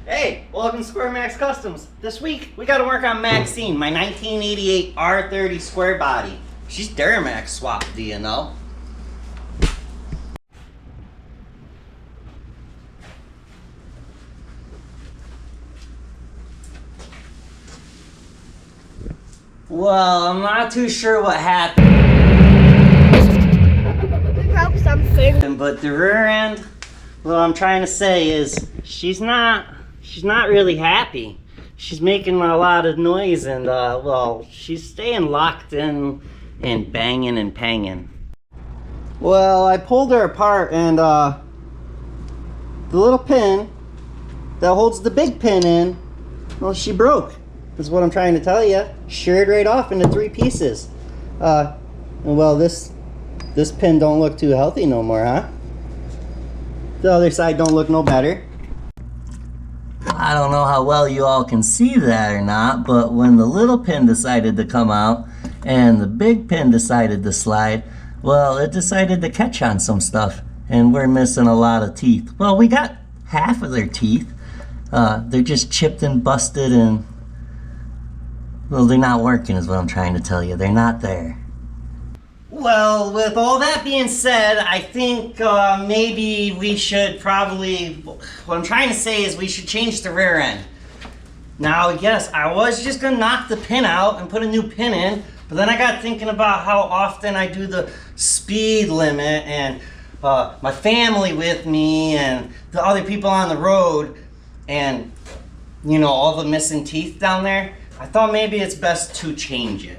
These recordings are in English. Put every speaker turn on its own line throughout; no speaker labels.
Hey, welcome to SquareMax Customs. This week, we gotta work on Maxine, my 1988 R30 Squarebody. She's Duramax swapped, do you know? Well, I'm not too sure what happened.
We broke something.
But the rear end, what I'm trying to say is, she's not really happy. She's making a lot of noise and, well, she's staying locked in and banging and panging. Well, I pulled her apart and, the little pin that holds the big pin in, well, she broke. Is what I'm trying to tell you. Sheared right off into 3 pieces. And well, this pin don't look too healthy no more, huh? The other side don't look no better. I don't know how well you all can see that or not, but when the little pin decided to come out and the big pin decided to slide, well, it decided to catch on some stuff, and we're missing a lot of teeth. Well, we got half of their teeth. They're just chipped and busted, and well, they're not working is what I'm trying to tell you. They're not there. Well, with all that being said, I think maybe we should probably, what I'm trying to say is we should change the rear end. Now, yes, I was just gonna knock the pin out and put a new pin in, but then I got thinking about how often I do the speed limit and my family with me and the other people on the road and, you know, all the missing teeth down there. I thought maybe it's best to change it.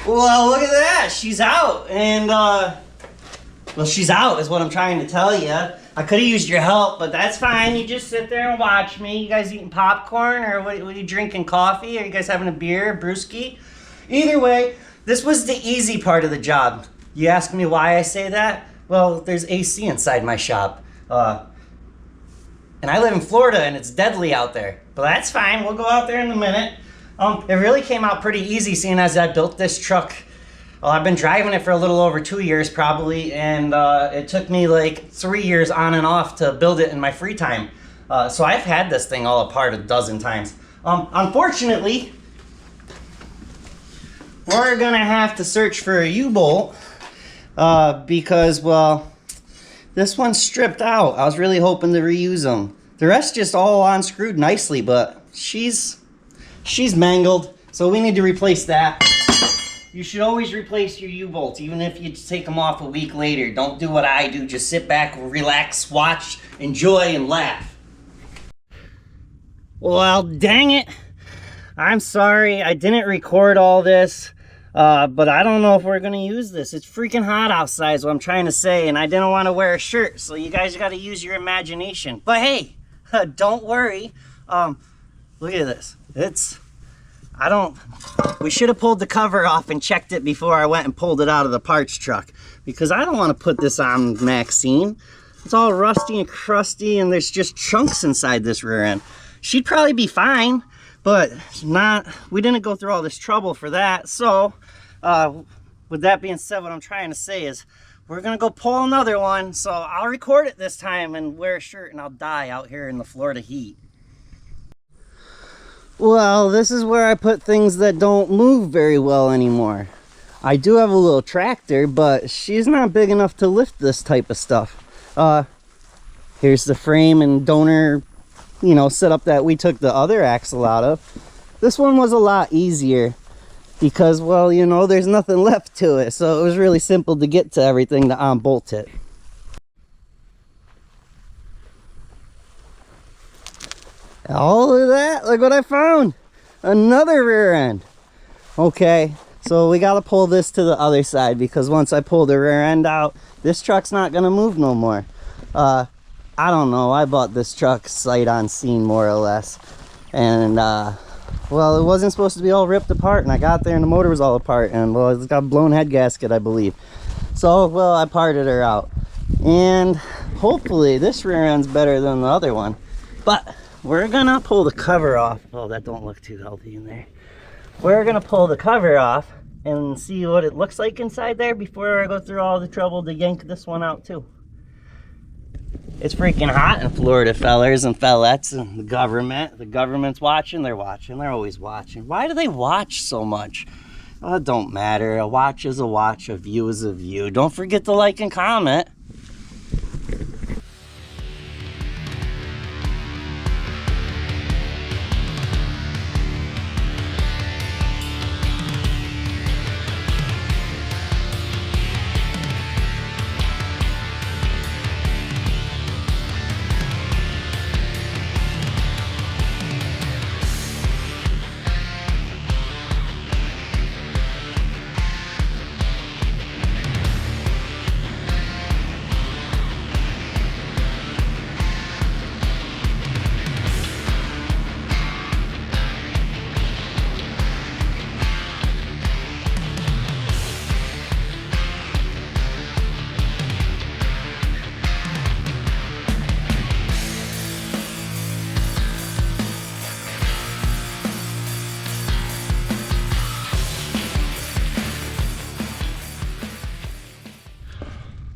Well, look at that. She's out. And, well, she's out is what I'm trying to tell you. I could have used your help, but that's fine. You just sit there and watch me. You guys eating popcorn or what are you drinking, coffee? Are you guys having a beer, brewski? Either way, this was the easy part of the job. You ask me why I say that? Well, there's AC inside my shop. And I live in Florida and it's deadly out there. But that's fine. We'll go out there in a minute. It really came out pretty easy seeing as I built this truck. Well, I've been driving it for a little over 2 years probably, and it took me like 3 years on and off to build it in my free time. So I've had this thing all apart a dozen times. Unfortunately, we're gonna have to search for a U-bolt because, well, this one's stripped out. I was really hoping to reuse them. The rest just all unscrewed nicely, but she's mangled, so we need to replace that. you should always replace your U-bolts, even if you take them off a week later. Don't do what I do. Just sit back, relax, watch, enjoy, and laugh. Well, dang it. I'm sorry. I didn't record all this. But I don't know if we're going to use this. It's freaking hot outside is what I'm trying to say. And I didn't want to wear a shirt. So you guys got to use your imagination. But hey, don't worry. Look at this. We should have pulled the cover off and checked it before I went and pulled it out of the parts truck, because I don't want to put this on Maxine. It's all rusty and crusty, and there's just chunks inside this rear end. She'd probably be fine, but we didn't go through all this trouble for that. So with that being said, what I'm trying to say is we're gonna go pull another one. So I'll record it this time and wear a shirt, and I'll die out here in the Florida heat. Well, this is where I put things that don't move very well anymore. I do have a little tractor, but she's not big enough to lift this type of stuff. Here's the frame and donor, setup that we took the other axle out of. This one was a lot easier because, well, there's nothing left to it. So it was really simple to get to everything to unbolt it. All of that, look what I found. Another rear end. Okay, so we got to pull this to the other side, because once I pull the rear end out, this truck's not going to move no more. I don't know, I bought this truck sight unseen, more or less. And, well, it wasn't supposed to be all ripped apart, and I got there and the motor was all apart, and, well, it's got a blown head gasket, I believe. So, well, I parted her out. And hopefully this rear end's better than the other one. But we're gonna pull the cover off. Oh, that don't look too healthy in there. We're gonna pull the cover off and see what it looks like inside there before I go through all the trouble to yank this one out too. It's freaking hot in Florida, fellers and fellettes, and the government's watching. They're watching. They're always watching. Why do they watch so much? Well, it don't matter. A watch is a watch. A view is a view. Don't forget to like and comment.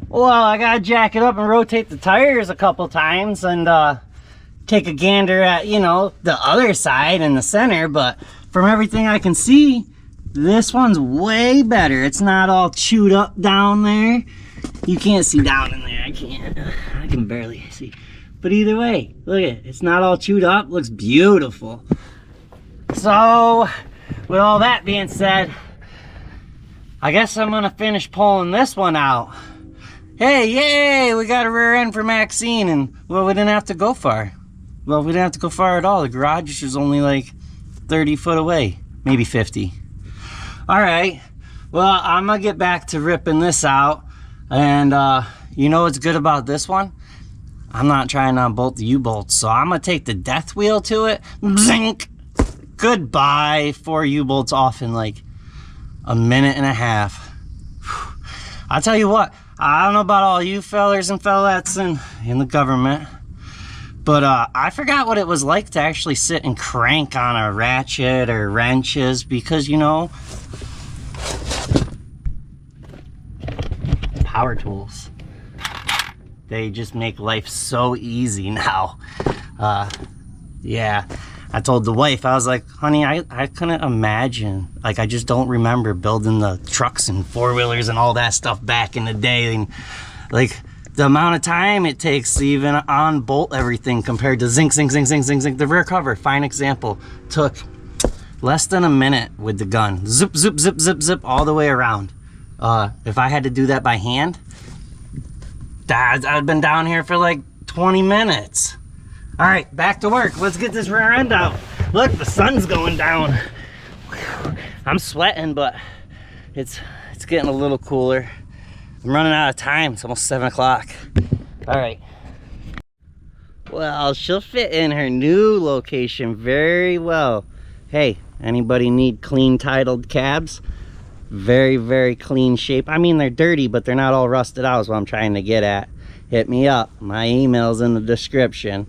Well, I gotta jack it up and rotate the tires a couple times and take a gander at, the other side and the center, but from everything I can see, this one's way better. It's not all chewed up down there. You can't see down in there. I can barely see. But either way, look at it. It's not all chewed up. Looks beautiful. So, with all that being said, I guess I'm gonna finish pulling this one out. Hey, yay, we got a rear end for Maxine, and, well, we didn't have to go far. Well, we didn't have to go far at all. The garage was only like 30 foot away, maybe 50. All right, well, I'm gonna get back to ripping this out, and you know what's good about this one? I'm not trying to unbolt the U-bolts, so I'm gonna take the death wheel to it. Zink! Goodbye. 4 U-bolts off in like a minute and a half. I'll tell you what, I don't know about all you fellers and fellettes in the government, but I forgot what it was like to actually sit and crank on a ratchet or wrenches, because, power tools, they just make life so easy now. Yeah, I told the wife, I was like, honey, I couldn't imagine. Like, I just don't remember building the trucks and 4-wheelers and all that stuff back in the day. And, like, the amount of time it takes to even unbolt everything compared to zink. The rear cover, fine example, took Less than a minute with the gun. Zip, zip, zip, zip, zip, all the way around. If I had to do that by hand, I'd been down here for like 20 minutes. All right, back to work. Let's get this rear end out. Look, the sun's going down. Whew. I'm sweating, but it's getting a little cooler. I'm running out of time. It's almost 7 o'clock. All right. Well, she'll fit in her new location very well. Hey, anybody need clean titled cabs? Very, very clean shape. I mean, they're dirty, but they're not all rusted out is what I'm trying to get at. Hit me up. My email's in the description.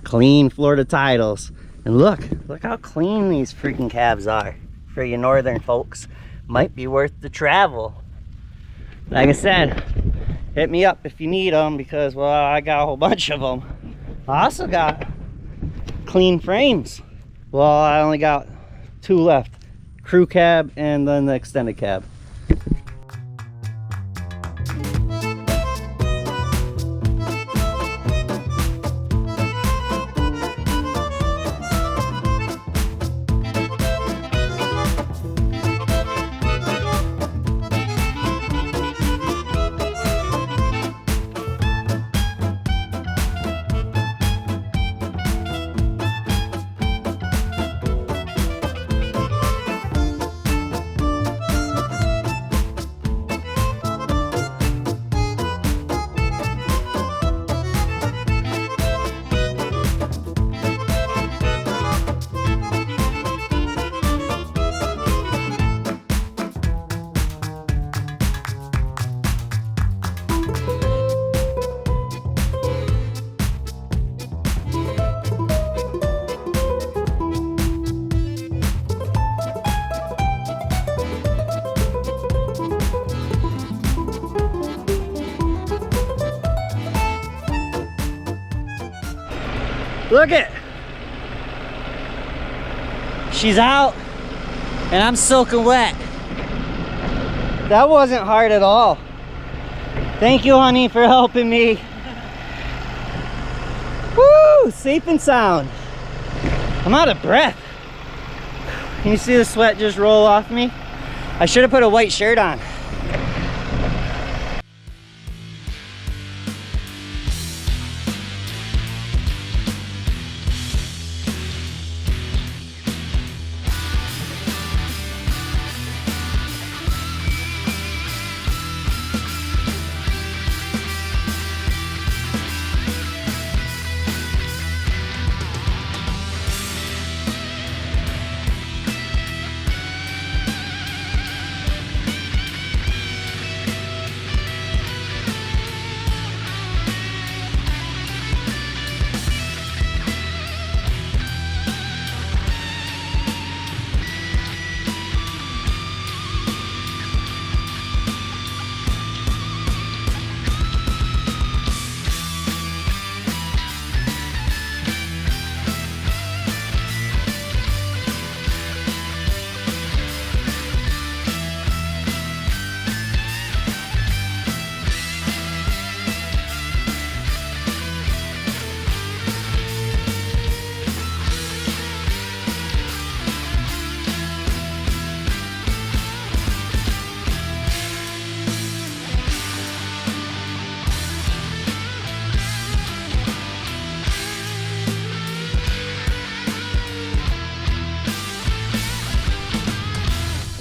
Clean Florida titles. And look how clean these freaking cabs are. For you northern folks, might be worth the travel. Like I said, hit me up if you need them because, well, I got a whole bunch of them. I also got clean frames. Well, I only got 2 left. Crew cab and then the extended cab. Look it! She's out and I'm soaking wet. That wasn't hard at all. Thank you, honey, for helping me. Woo! Safe and sound. I'm out of breath. Can you see the sweat just roll off me? I should have put a white shirt on.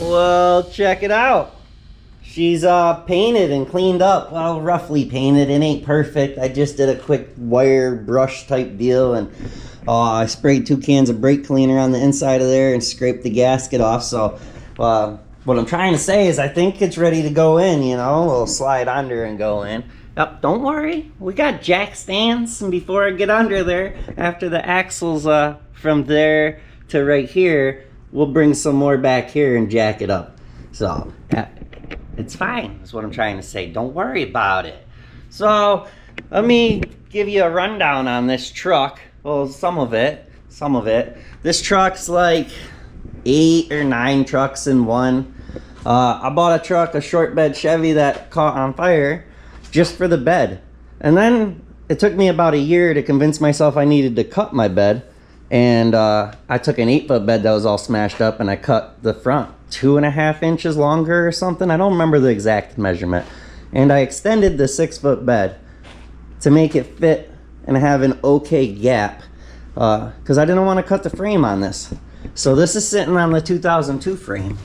Well, check it out. She's painted and cleaned up. Well, roughly painted. It ain't perfect. I just did a quick wire brush type deal, and I sprayed 2 cans of brake cleaner on the inside of there and scraped the gasket off. So what I'm trying to say is I think it's ready to go in, you know. We'll slide under and go in. Yep, don't worry. We got jack stands, and before I get under there, after the axles from there to right here, we'll bring some more back here and jack it up. So it's fine, is what I'm trying to say. Don't worry about it. So let me give you a rundown on this truck. Well, some of it. This truck's like 8 or 9 trucks in one. I bought a truck, a short bed Chevy that caught on fire just for the bed. And then it took me about a year to convince myself I needed to cut my bed. And I took an 8-foot bed that was all smashed up and I cut the front 2.5 inches longer or something. I don't remember the exact measurement. And I extended the 6-foot bed to make it fit and have an okay gap, because I didn't want to cut the frame on this. So this is sitting on the 2002 frame.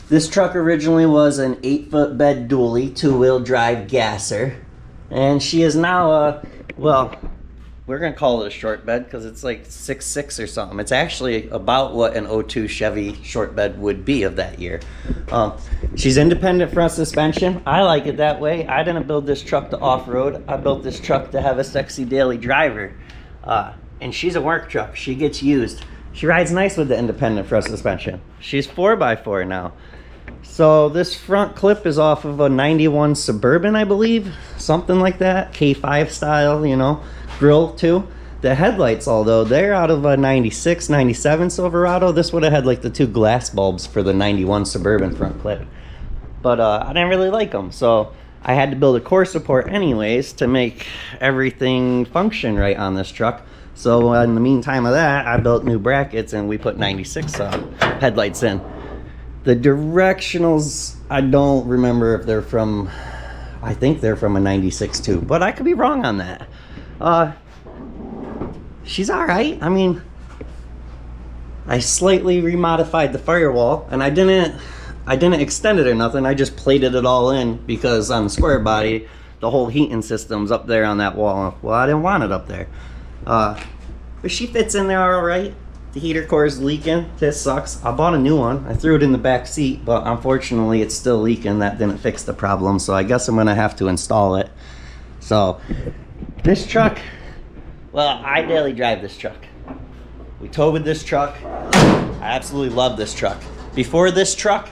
This truck originally was an 8-foot bed dually, 2-wheel drive gasser. And she is now well, we're gonna call it a short bed because it's like 6'6" or something. It's actually about what an '02 Chevy short bed would be of that year. She's independent front suspension. I like it that way. I didn't build this truck to off-road. I built this truck to have a sexy daily driver. And she's a work truck. She gets used. She rides nice with the independent front suspension. She's 4x4 now. So this front clip is off of a 91 Suburban, I believe. Something like that. K5 style, you know. Grill too. The headlights, although they're out of a 96, 97 Silverado. This would have had like the 2 glass bulbs for the 91 Suburban front clip. But I didn't really like them. So I had to build a core support anyways to make everything function right on this truck. So in the meantime of that, I built new brackets and we put 96 headlights in. The directionals, I don't remember if they're from, I think they're from a 96 too, but I could be wrong on that. She's all right. I mean, I slightly remodified the firewall and I didn't extend it or nothing. I just plated it all in because on the Squarebody, the whole heating system's up there on that wall. Well, I didn't want it up there. But she fits in there all right. The heater core is leaking. This sucks. I bought a new one. I threw it in the back seat, but unfortunately it's still leaking. That didn't fix the problem, so I guess I'm gonna have to install it. So this truck, well, I daily drive this truck. We tow with this truck. I absolutely love this truck. Before this truck,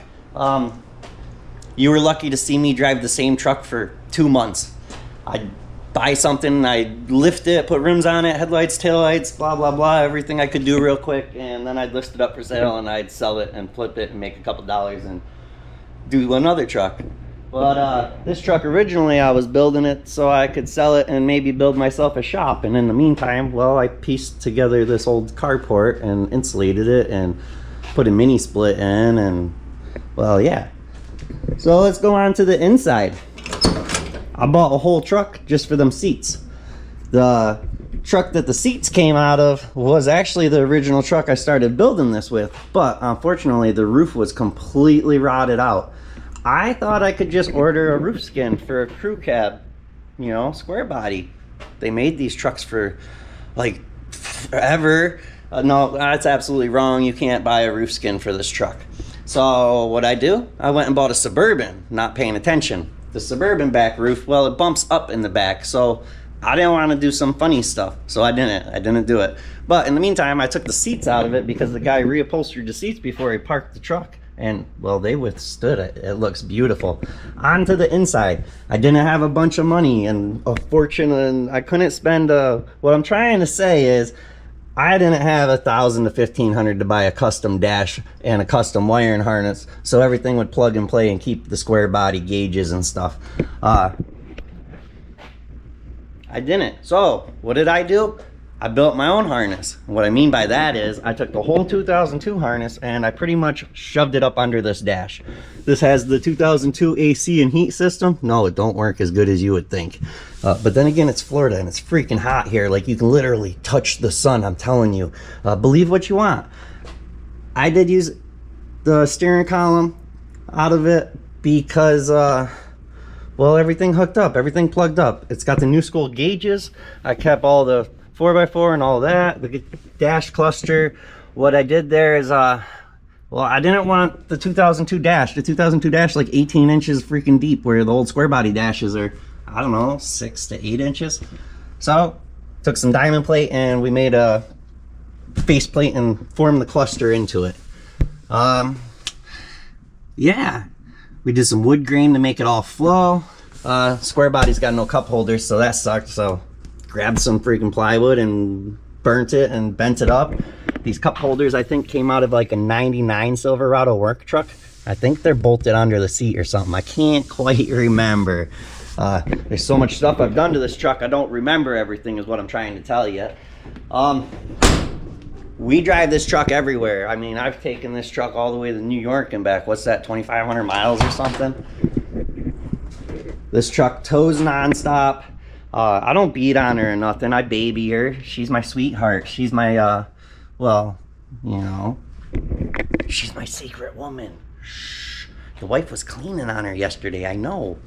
you were lucky to see me drive the same truck for 2 months. I'd buy something, I'd lift it, put rims on it, headlights, taillights, blah, blah, blah, everything I could do real quick, and then I'd list it up for sale and I'd sell it and flip it and make a couple dollars and do another truck. But this truck originally I was building it so I could sell it and maybe build myself a shop, and in the meantime, well, I pieced together this old carport and insulated it and put a mini split in, and well, yeah. So let's go on to the inside. I bought a whole truck just for them seats. The truck that the seats came out of was actually the original truck I started building this with, but unfortunately the roof was completely rotted out. I thought I could just order a roof skin for a crew cab, you know, Squarebody. They made these trucks for like forever. No, that's absolutely wrong. You can't buy a roof skin for this truck. So what I do, I went and bought a Suburban, not paying attention. The Suburban back roof, well, it bumps up in the back, so I didn't want to do some funny stuff, so I didn't do it. But in the meantime, I took the seats out of it because the guy reupholstered the seats before he parked the truck, and well, they withstood it. It looks beautiful. On to the inside. I didn't have a bunch of money and a fortune, and I couldn't spend what I'm trying to say is I didn't have $1,000 to $1,500 to buy a custom dash and a custom wiring harness, so everything would plug and play and keep the square body gauges and stuff. I didn't. So what did I do? I built my own harness. What I mean by that is I took the whole 2002 harness and I pretty much shoved it up under this dash. This has the 2002 AC and heat system. No, it don't work as good as you would think. But then again, it's Florida and it's freaking hot here. Like, you can literally touch the sun, I'm telling you. Believe what you want. I did use the steering column out of it because well, everything hooked up, everything plugged up. It's got the new school gauges. I kept all the 4x4 and all that, the dash cluster. What I did there is well, I didn't want the 2002 dash. The 2002 dash like 18 inches freaking deep, where the old Squarebody dashes are, I don't know, 6 to 8 inches. So took some diamond plate and we made a face plate and formed the cluster into it. Yeah, we did some wood grain to make it all flow. Squarebody's got no cup holders, so that sucked. So grabbed some freaking plywood and burnt it and bent it up. These cup holders, I think, came out of like a 99 Silverado work truck. I think they're bolted under the seat or something. I can't quite remember. There's so much stuff I've done to this truck, I don't remember everything is what I'm trying to tell you. We drive this truck everywhere. I mean, I've taken this truck all the way to New York and back. What's that, 2,500 miles or something? This truck tows nonstop. I don't beat on her or nothing. I baby her. She's my sweetheart. She's my, well, you know, she's my secret woman. Shh. The wife was cleaning on her yesterday. I know.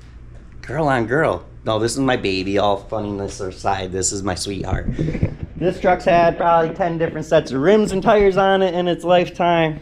Girl on girl. No, this is my baby. All funniness aside, this is my sweetheart. This truck's had probably 10 different sets of rims and tires on it in its lifetime.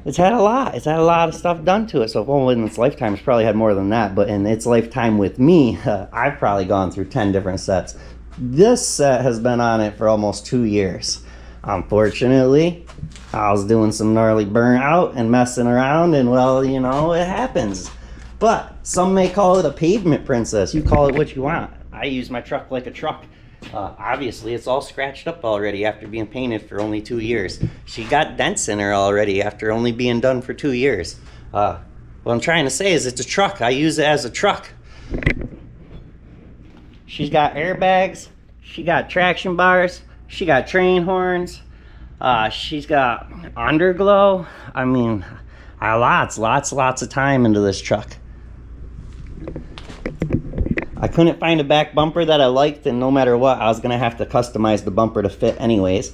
It's had a lot. It's had a lot of stuff done to it. So, well, in its lifetime, it's probably had more than that. But in its lifetime with me, I've probably gone through 10 different sets. This set has been on it for almost 2 years. Unfortunately, I was doing some gnarly burnout and messing around, and well, you know, it happens. But some may call it a pavement princess. You call it what you want. I use my truck like a truck. Obviously, it's all scratched up already after being painted for only 2 years. She got dents in her already after only being done for 2 years. What I'm trying to say is it's a truck. I use it as a truck. She's got airbags. She got traction bars. She got train horns. She's got underglow. I mean, lots of time into this truck. I couldn't find a back bumper that I liked, and no matter what, I was going to have to customize the bumper to fit anyways.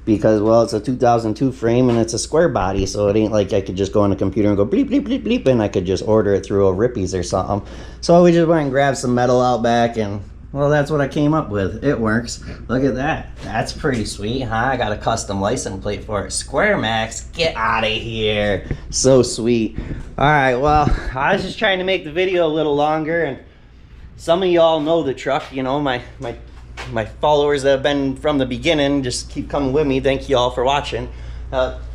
Because, well, it's a 2002 frame and it's a square body, so it ain't like I could just go on the computer and go bleep, bleep, bleep, bleep, and I could just order it through a Rippy's or something. So we just went and grabbed some metal out back, and, well, that's what I came up with. It works. Look at that. That's pretty sweet, huh? I got a custom license plate for it. SquareMax, get out of here. So sweet. All right, well, I was just trying to make the video a little longer, and some of y'all know the truck, you know, my followers that have been from the beginning just keep coming with me. Thank you all for watching.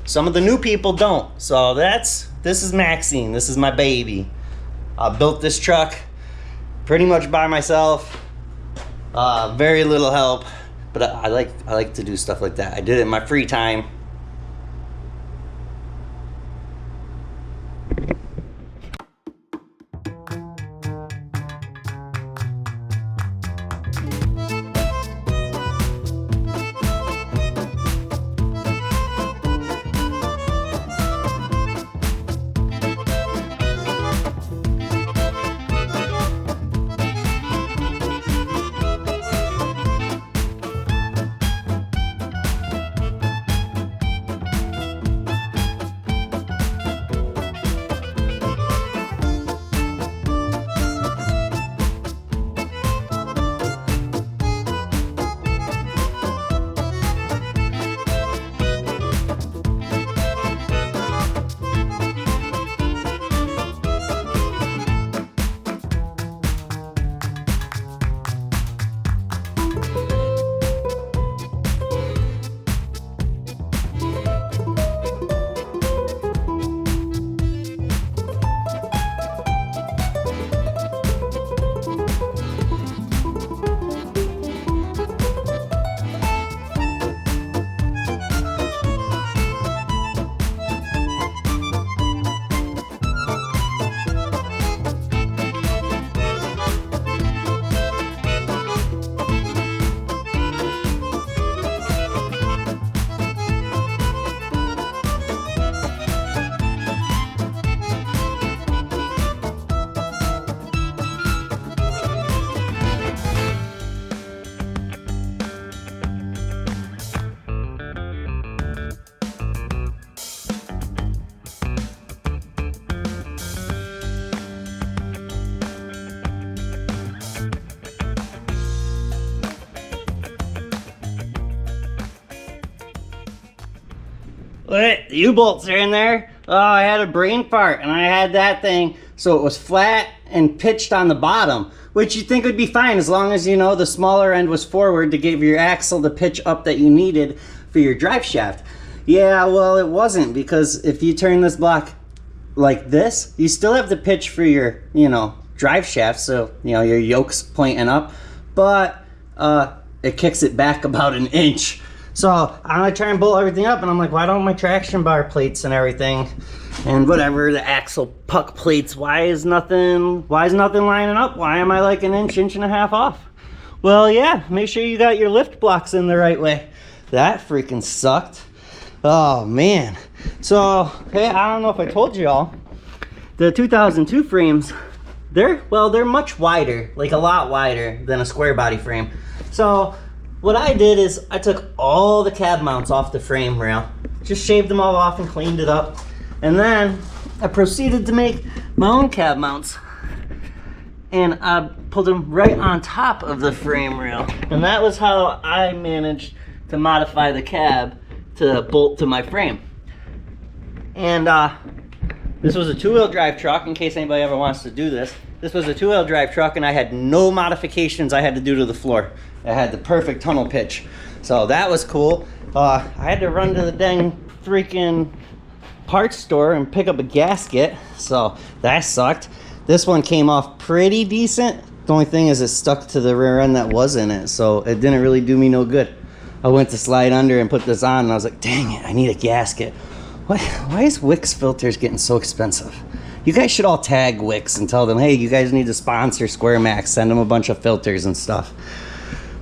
Some of the new people don't. So this is Maxine. This is my baby. I built this truck pretty much by myself. Very little help, but I like to do stuff like that. I did it in my free time. Look, the U-bolts are in there. Oh, I had a brain fart and I had that thing so it was flat and pitched on the bottom, which you'd think would be fine as long as, you know, the smaller end was forward to give your axle the pitch up that you needed for your drive shaft. Yeah, well, it wasn't, because if you turn this block like this, you still have the pitch for your, you know, drive shaft, so, you know, your yoke's pointing up, but it kicks it back about an inch. So I'm gonna try and bolt everything up, and I'm like, why don't my traction bar plates and everything, and whatever, the axle puck plates, why is nothing lining up? Why am I like an inch and a half off? Well, yeah, make sure you got your lift blocks in the right way. That freaking sucked. Oh man. So, hey, I don't know if I told you all, the 2002 frames, they're much wider, like a lot wider than a square body frame. So what I did is I took all the cab mounts off the frame rail, just shaved them all off and cleaned it up. And then I proceeded to make my own cab mounts. And I put them right on top of the frame rail. And that was how I managed to modify the cab to bolt to my frame. And this was a two-wheel drive truck, in case anybody ever wants to do this. This was a two-wheel drive truck, and I had no modifications I had to do to the floor. I had the perfect tunnel pitch. So that was cool. I had to run to the dang freaking parts store and pick up a gasket, so that sucked. This one came off pretty decent. The only thing is it stuck to the rear end that was in it, so it didn't really do me no good. I went to slide under and put this on, and I was like, dang it, I need a gasket. Why is Wix filters getting so expensive? You guys should all tag Wix and tell them, hey, you guys need to sponsor SquareMax. Send them a bunch of filters and stuff.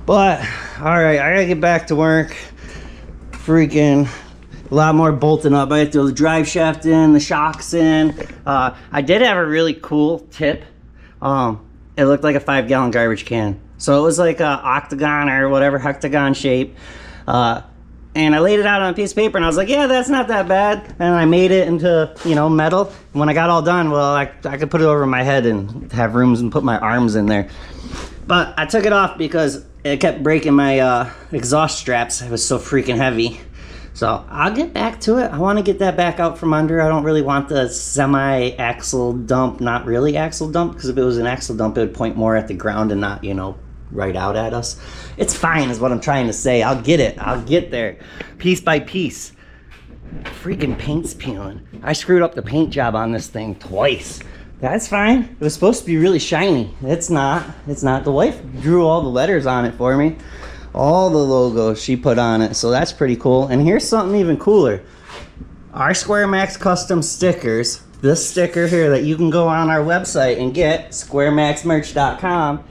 But, alright, I gotta get back to work. Freaking a lot more bolting up. I had to throw the drive shaft in, the shocks in. I did have a really cool tip. It looked like a 5-gallon garbage can. So it was like a octagon or whatever, hectagon shape. And I laid it out on a piece of paper and I was like, yeah, that's not that bad. And I made it into, you know, metal. And when I got all done, well, I could put it over my head and have rooms and put my arms in there. But I took it off because it kept breaking my exhaust straps. It was so freaking heavy. So I'll get back to it. I want to get that back out from under. I don't really want the semi-axle dump, not really axle dump, because if it was an axle dump, it would point more at the ground and not, you know, right out at us. It's fine is what I'm trying to say. I'll get it. I'll get there. Piece by piece. Freaking paint's peeling. I screwed up the paint job on this thing twice. That's fine. It was supposed to be really shiny. It's not. It's not. The wife drew all the letters on it for me. All the logos she put on it. So that's pretty cool. And here's something even cooler. Our SquareMax custom stickers. This sticker here that you can go on our website and get, SquareMaxMerch.com,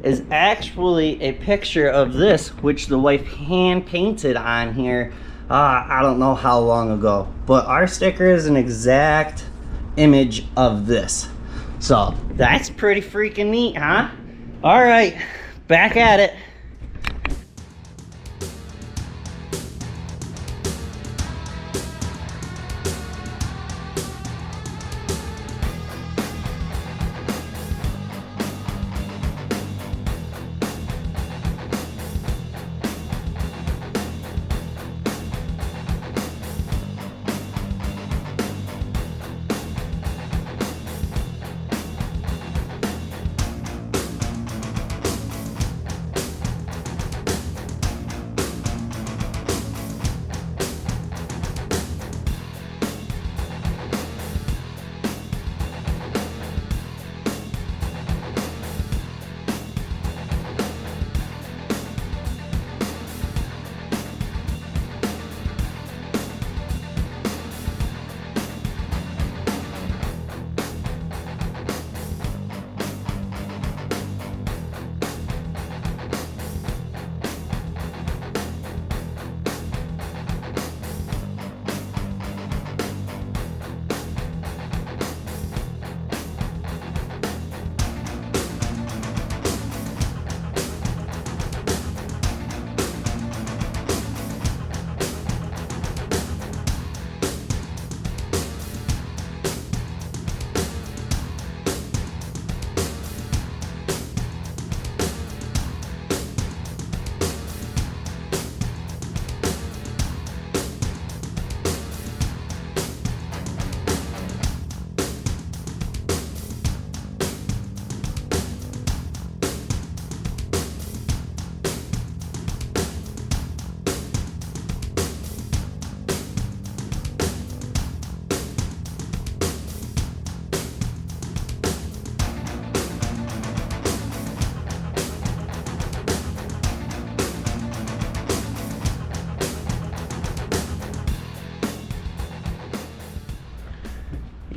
is actually a picture of this, which the wife hand painted on here. I don't know how long ago. But our sticker is an exact image of this. So that's pretty freaking neat, huh? All right, back at it.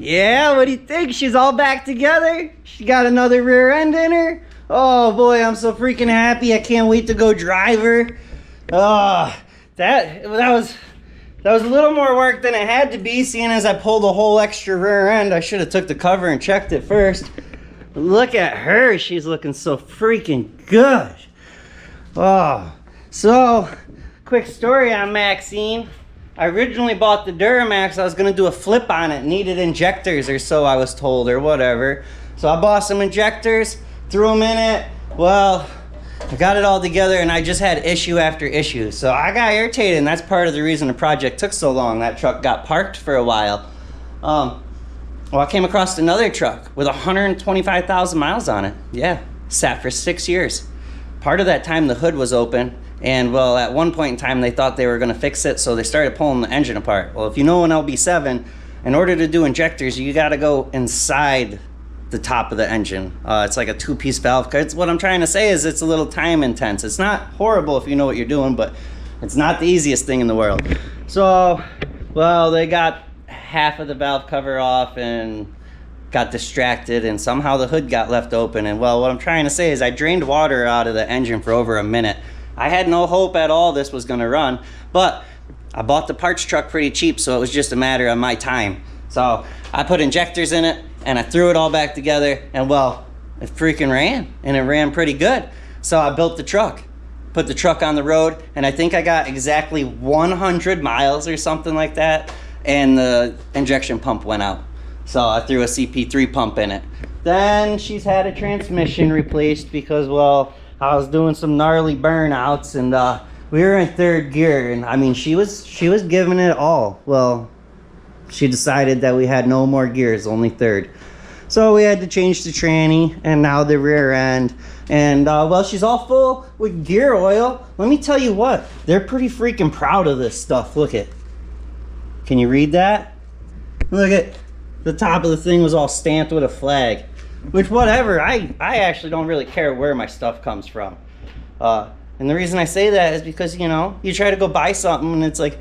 Yeah, what do you think? She's all back together. She got another rear end in her. Oh boy, I'm so freaking happy. I can't wait to go drive her. Oh, that was a little more work than it had to be, seeing as I pulled a whole extra rear end. I should have took the cover and checked it first. But look at her, she's looking so freaking good. Oh, so quick story on Maxine. I originally bought the Duramax. I was gonna do a flip on it, needed injectors or so I was told, or whatever. So I bought some injectors, threw them in it. Well, I got it all together and I just had issue after issue. So I got irritated, and that's part of the reason the project took so long. That truck got parked for a while. Well, I came across another truck with 125,000 miles on it. Yeah, sat for 6 years. Part of that time the hood was open, and well, at one point in time they thought they were gonna fix it, so they started pulling the engine apart. Well, if you know an LB7, in order to do injectors, you gotta go inside the top of the engine. It's like a two-piece valve. What I'm trying to say is it's a little time intense. It's not horrible if you know what you're doing, but it's not the easiest thing in the world. So, well, they got half of the valve cover off and got distracted, and somehow the hood got left open. And well, what I'm trying to say is I drained water out of the engine for over a minute. I had no hope at all this was gonna run, but I bought the parts truck pretty cheap, so it was just a matter of my time. So I put injectors in it and I threw it all back together, and well, it freaking ran, and it ran pretty good. So I built the truck, put the truck on the road, and I think I got exactly 100 miles or something like that, and the injection pump went out. So I threw a CP3 pump in it. Then she's had a transmission replaced because, well, I was doing some gnarly burnouts, and we were in third gear, and I mean, she was giving it all. Well, she decided that we had no more gears, only third. So we had to change the tranny and now the rear end. And well, she's all full with gear oil. Let me tell you what, they're pretty freaking proud of this stuff. Look at, can you read that? Look at the top of the thing was all stamped with a flag. Which, whatever, I actually don't really care where my stuff comes from. And the reason I say that is because, you know, you try to go buy something and it's like,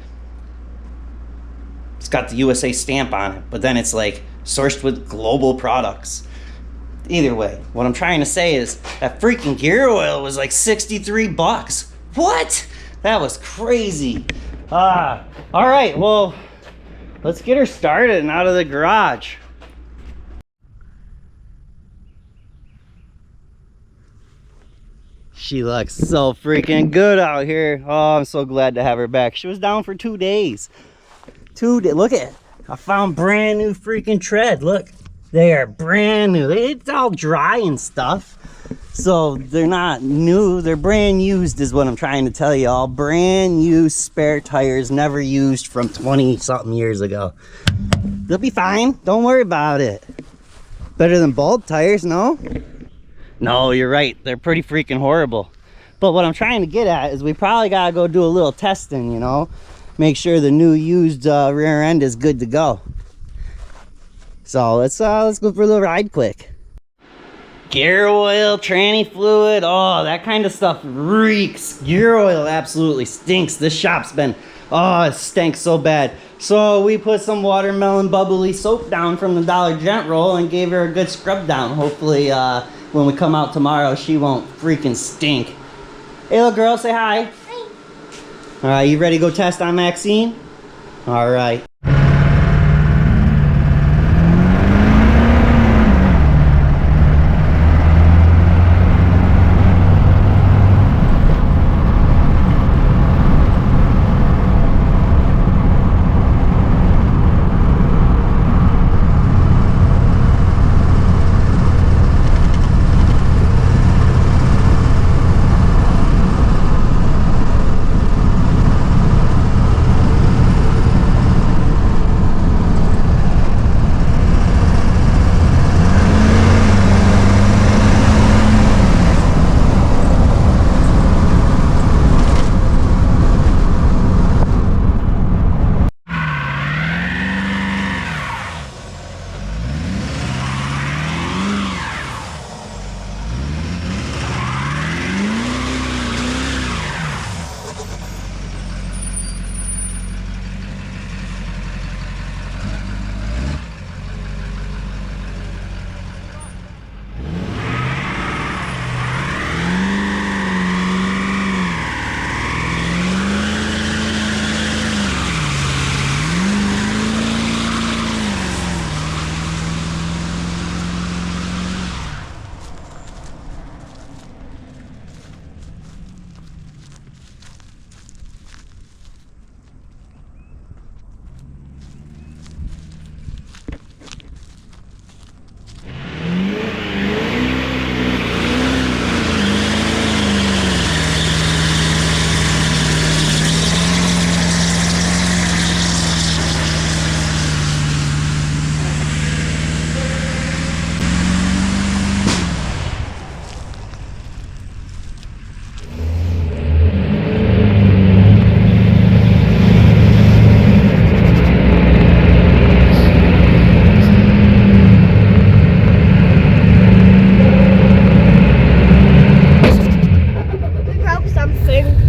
it's got the USA stamp on it, but then it's like sourced with global products. Either way, what I'm trying to say is that freaking gear oil was like 63 bucks. What? That was crazy. All right, well, let's get her started and out of the garage. She looks so freaking good out here. Oh, I'm so glad to have her back. She was down for 2 days. Look at it. I found brand new freaking tread. Look, they are brand new. It's all dry and stuff, so they're not new. They're brand used is what I'm trying to tell you. All brand used spare tires, never used from 20 something years ago. They'll be fine, don't worry about it. Better than bald tires, no? No, you're right, they're pretty freaking horrible. But what I'm trying to get at is we probably gotta go do a little testing, you know? Make sure the new used rear end is good to go. So let's go for a little ride quick. Gear oil, tranny fluid, oh, that kind of stuff reeks. Gear oil absolutely stinks. This shop's been, oh, it stinks so bad. So we put some watermelon bubbly soap down from the Dollar Gent roll and gave her a good scrub down. Hopefully when we come out tomorrow, she won't freaking stink. Hey little girl, say hi. All right, you ready to go test on Maxine? All right.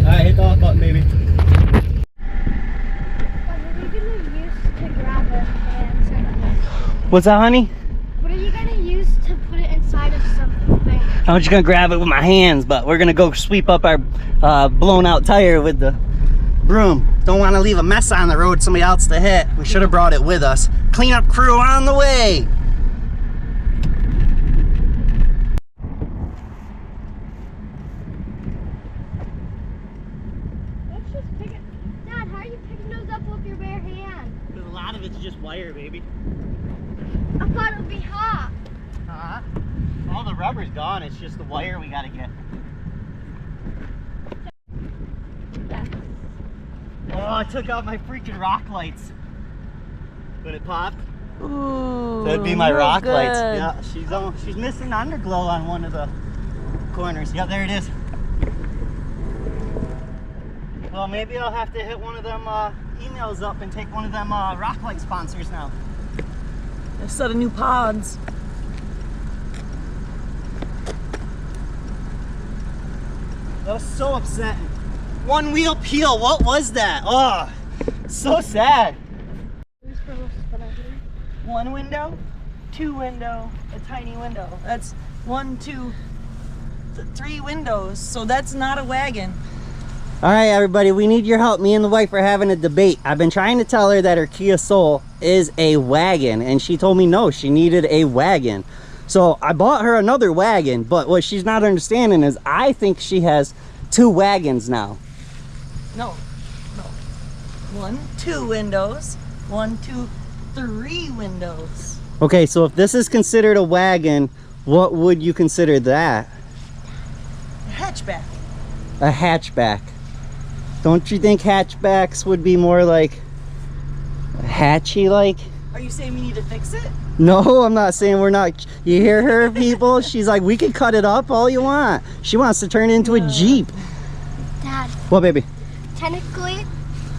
Alright, hit the off button, baby.
What are you gonna use to grab it and inside of it?
What's that, honey?
What are you gonna use to put it inside of something?
I'm just gonna grab it with my hands, but we're gonna go sweep up our blown out tire with the broom. Don't want to leave a mess on the road, somebody else to hit. We should have brought it with us. Cleanup crew on the way.
Let's just pick it. Dad, how are you picking those up with your bare hand?
Because a lot of it's just wire, baby.
I thought it would be hot.
All the rubber's gone, it's just the wire we gotta get.
Yeah.
Oh, I took out my freaking rock lights. But it popped.
Ooh,
That'd be my rock
good.
lights. Yeah, she's missing underglow on one of the corners. Yeah, there it is. Well, maybe I'll have to hit one of them emails up and take one of them rock light sponsors now.
A set of new pods.
That was so upsetting. One wheel peel, what was that? Oh, so sad. One window, two window, a tiny window.
That's 1, 2, 3 windows. So that's not a wagon.
All right, everybody, we need your help. Me and the wife are having a debate. I've been trying to tell her that her Kia Soul is a wagon, and she told me no, she needed a wagon. So I bought her another wagon, but what she's not understanding is I think she has 2 wagons now.
No. 1, 2 windows. 1, 2, 3 windows.
Okay, so if this is considered a wagon, what would you consider that?
A hatchback.
A hatchback. Don't you think hatchbacks would be more like hatchy like?
Are you saying we need to fix it?
No, I'm not saying we're not. You hear her, people? She's like, we can cut it up all you want. She wants to turn it into a Jeep.
Dad,
What, baby?
technically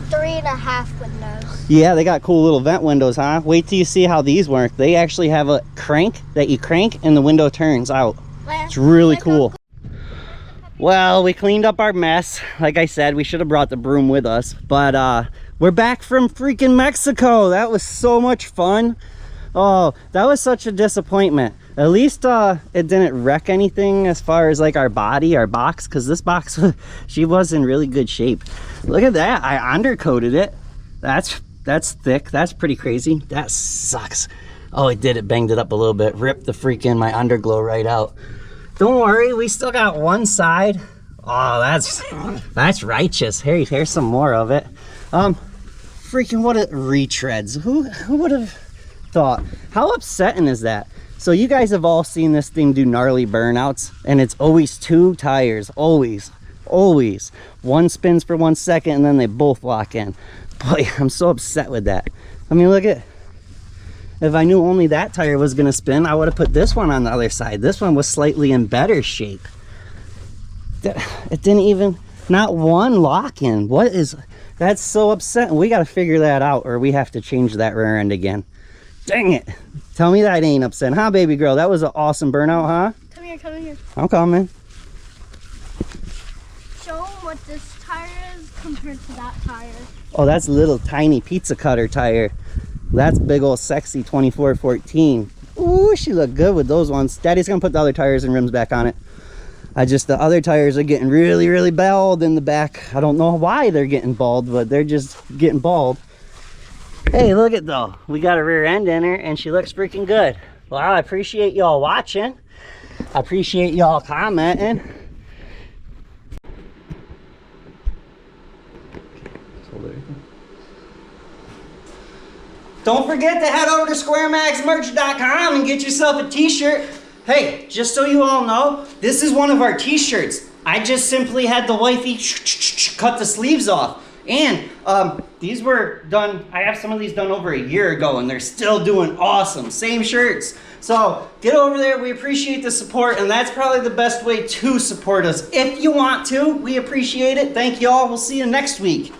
3.5 windows.
Yeah, they got cool little vent windows, huh? Wait till you see how these work. They actually have a crank that you crank and the window turns out. It's really cool. Well, we cleaned up our mess. Like I said, we should have brought the broom with us. But we're back from freaking Mexico. That was so much fun. Oh, that was such a disappointment. At least it didn't wreck anything as far as like our box, because this box, she was in really good shape. Look at that, I undercoated it. That's thick, that's pretty crazy. That sucks. Oh, it banged it up a little bit, ripped the freaking my underglow right out. Don't worry, we still got one side. Oh, that's righteous. Here's some more of it. Freaking what it retreads. Who would have thought? How upsetting is that? So you guys have all seen this thing do gnarly burnouts, and it's always 2 tires, always. One spins for 1 second and then they both lock in. Boy, I'm so upset with that. I mean, look at, if I knew only that tire was gonna spin, I would have put this one on the other side. This one was slightly in better shape. It didn't even, not one lock in. That's so upsetting. We gotta figure that out, or we have to change that rear end again. Dang it. Tell me that ain't upset, huh, baby girl? That was an awesome burnout, huh?
Come here.
I'm coming.
Show them what this tire is compared to that tire.
Oh, that's little tiny pizza cutter tire. That's big old sexy 2414. Ooh, she looked good with those ones. Daddy's gonna put the other tires and rims back on it. The other tires are getting really bald in the back. I don't know why they're getting bald, but they're just getting bald. Hey, look at though. We got a rear end in her and she looks freaking good. Well, I appreciate y'all watching. I appreciate y'all commenting. Don't forget to head over to SquareMaxMerch.com and get yourself a t-shirt. Hey, just so you all know, this is one of our t-shirts. I just simply had the wifey cut the sleeves off. And these were done, I have some of these done over a year ago and they're still doing awesome. Same shirts. So get over there, we appreciate the support, and that's probably the best way to support us. If you want to, we appreciate it. Thank you all, we'll see you next week.